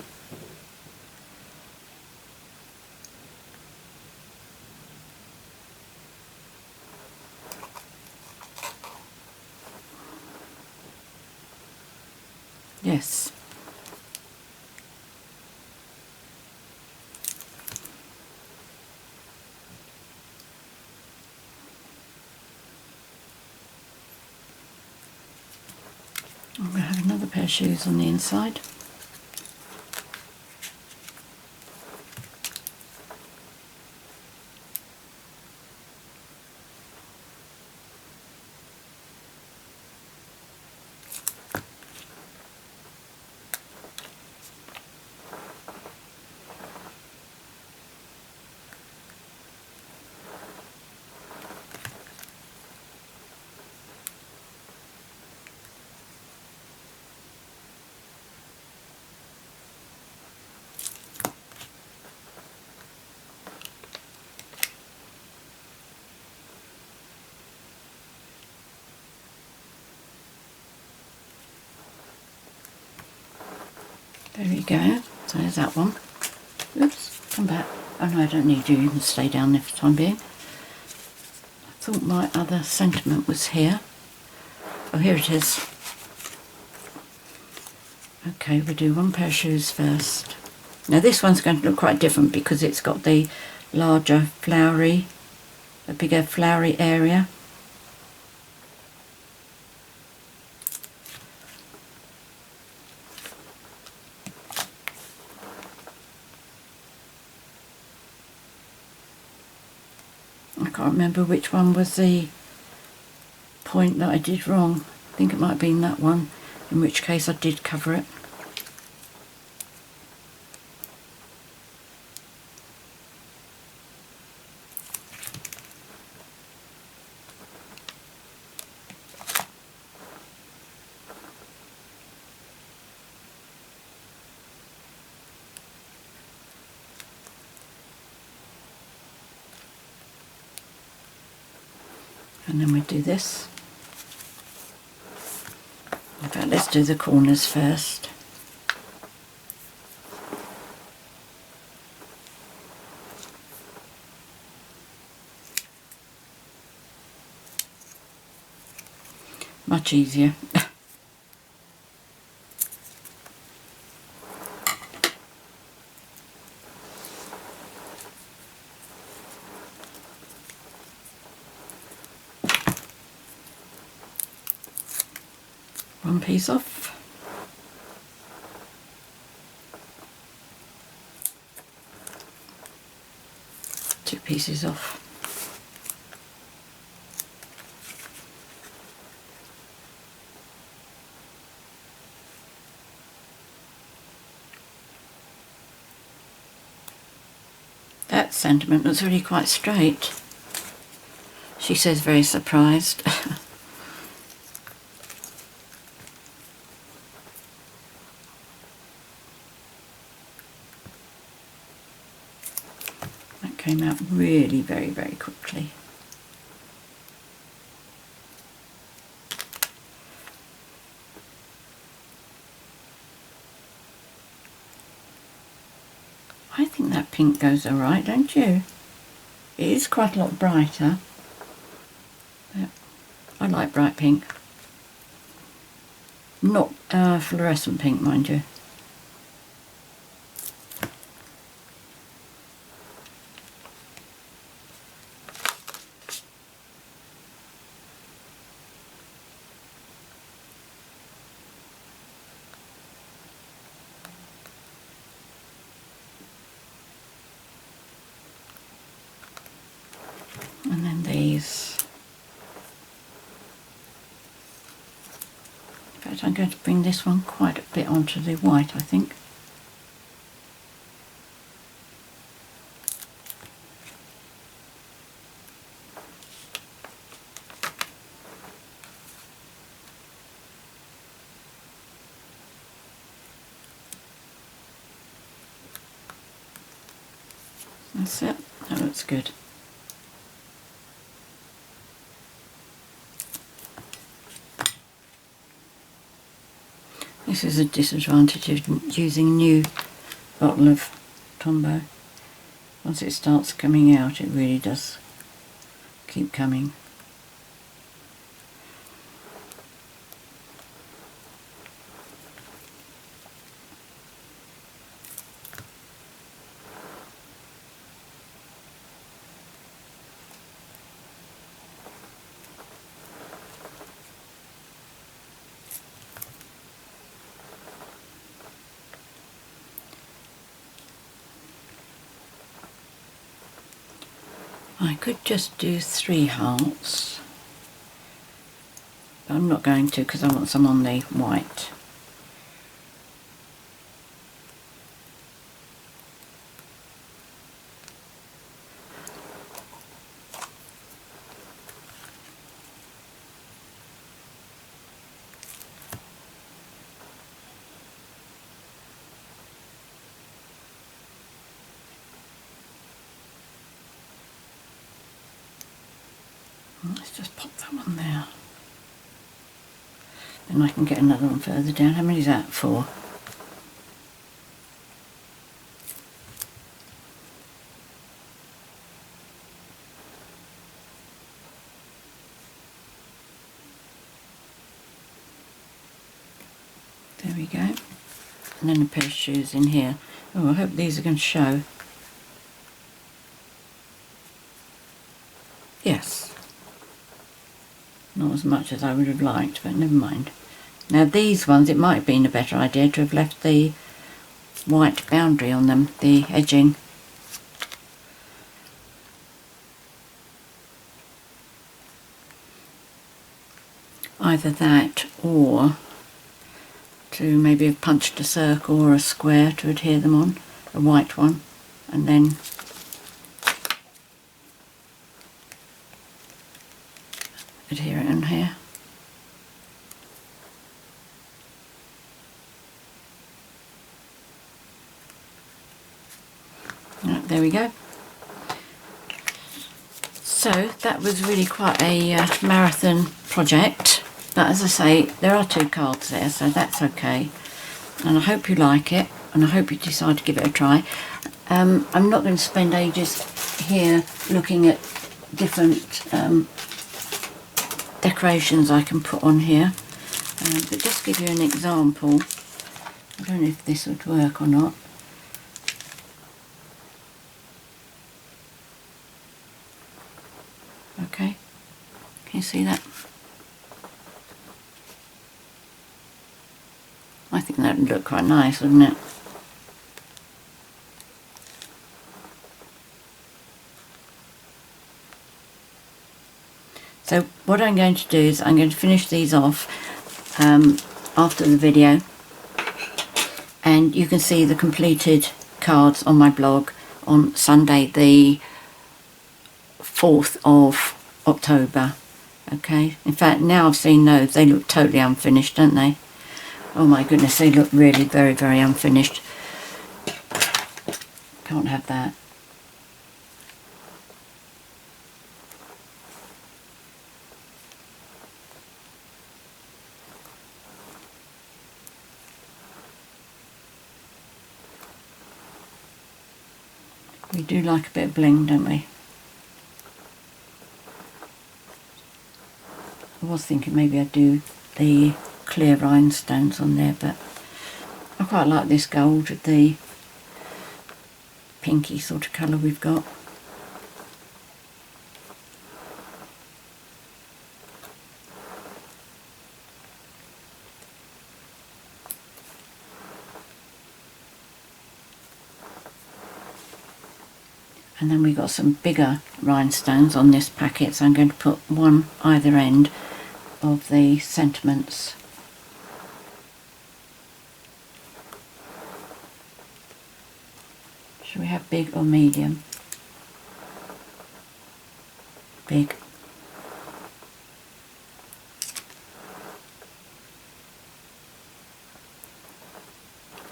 Yes. I'm going to have another pair of shoes on the inside. There we go. So there's that one. Oops, come back. Oh no, I don't need you. You can stay down there for the time being. I thought my other sentiment was here. Oh, here it is. Okay, we'll do one pair of shoes first. Now this one's going to look quite different because it's got the larger flowery, a bigger flowery area. I can't remember which one was the point that I did wrong. I think it might have been that one, in which case I did cover it. And then we do this. In fact, let's do the corners first. Much easier. One piece off. Two pieces off. That sentiment was really quite straight. She says very surprised. That came out really very quickly. I think that pink goes alright, don't you? It is quite a lot brighter. Yeah, I like bright pink. Not fluorescent pink, mind you. And then these. In fact, I'm going to bring this one quite a bit onto the white, I think. That's it. That looks good. This is a disadvantage of using a new bottle of Tombow. Once it starts coming out, it really does keep coming. I could just do 3 hearts, but I'm not going to because I want some on the white. Let's just pop that one there. Then I can get another one further down. How many is that? 4. There we go. And then a pair of shoes in here. Oh, I hope these are going to show. Yes. Not as much as I would have liked, but never mind. Now these ones, it might have been a better idea to have left the white boundary on them, the edging. Either that or to maybe have punched a circle or a square to adhere them on, a white one, and then adhere it on here. Right, there we go. So that was really quite a marathon project, but as I say, there are 2 cards there, so that's okay. And I hope you like it, and I hope you decide to give it a try. I'm not going to spend ages here looking at different decorations I can put on here, but just to give you an example, I don't know if this would work or not. Okay, can you see that? I think that would look quite nice, wouldn't it? So what I'm going to do is I'm going to finish these off after the video, and you can see the completed cards on my blog on Sunday the 4th of October. Okay, in fact now I've seen those, they look totally unfinished, don't they? Oh my goodness, they look really very, very unfinished. Can't have that. We do like a bit of bling, don't we? I was thinking maybe I'd do the clear rhinestones on there, but I quite like this gold with the pinky sort of colour we've got. And then we've got some bigger rhinestones on this packet, so I'm going to put one either end of the sentiments. Should we have big or medium? Big.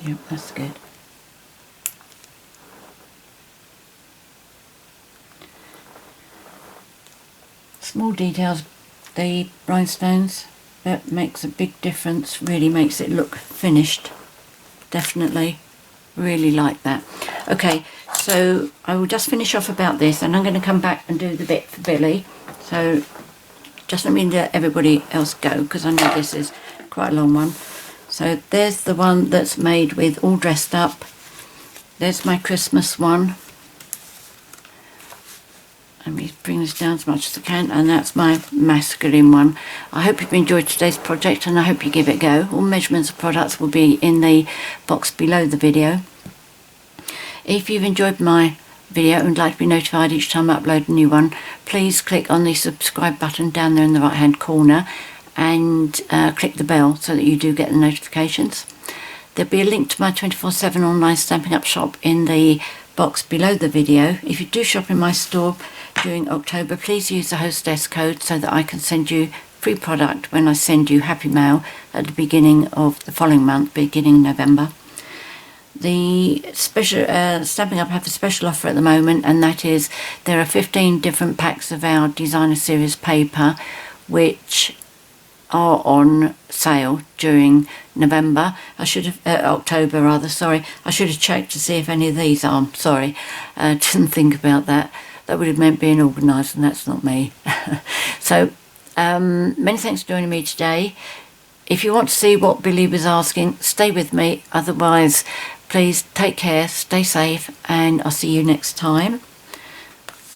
Yep, that's good. Small details, the rhinestones, that makes a big difference, really makes it look finished. Definitely, really like that. Okay, so I will just finish off about this, and I'm going to come back and do the bit for Billy. So just let me let everybody else go, because I know this is quite a long one. So there's the one that's made with all dressed up. There's my Christmas one. Let me bring this down as much as I can, and that's my masculine one. I hope you've enjoyed today's project, and I hope you give it a go. All measurements of products will be in the box below the video. If you've enjoyed my video and would like to be notified each time I upload a new one, please click on the subscribe button down there in the right hand corner and click the bell so that you do get the notifications. There'll be a link to my 24/7 online Stampin' Up shop in the box below the video. If you do shop in my store during October, please use the HOSTESS code so that I can send you free product when I send you Happy Mail at the beginning of the following month, beginning November. The special Stampin' Up have a special offer at the moment, and that is there are 15 different packs of our designer series paper which are on sale during November. October rather, sorry. I should have checked to see if any of these are. Sorry, didn't think about that. That would have meant being organised, and that's not me. So, many thanks for joining me today. If you want to see what Billy was asking, stay with me. Otherwise, please take care, stay safe, and I'll see you next time.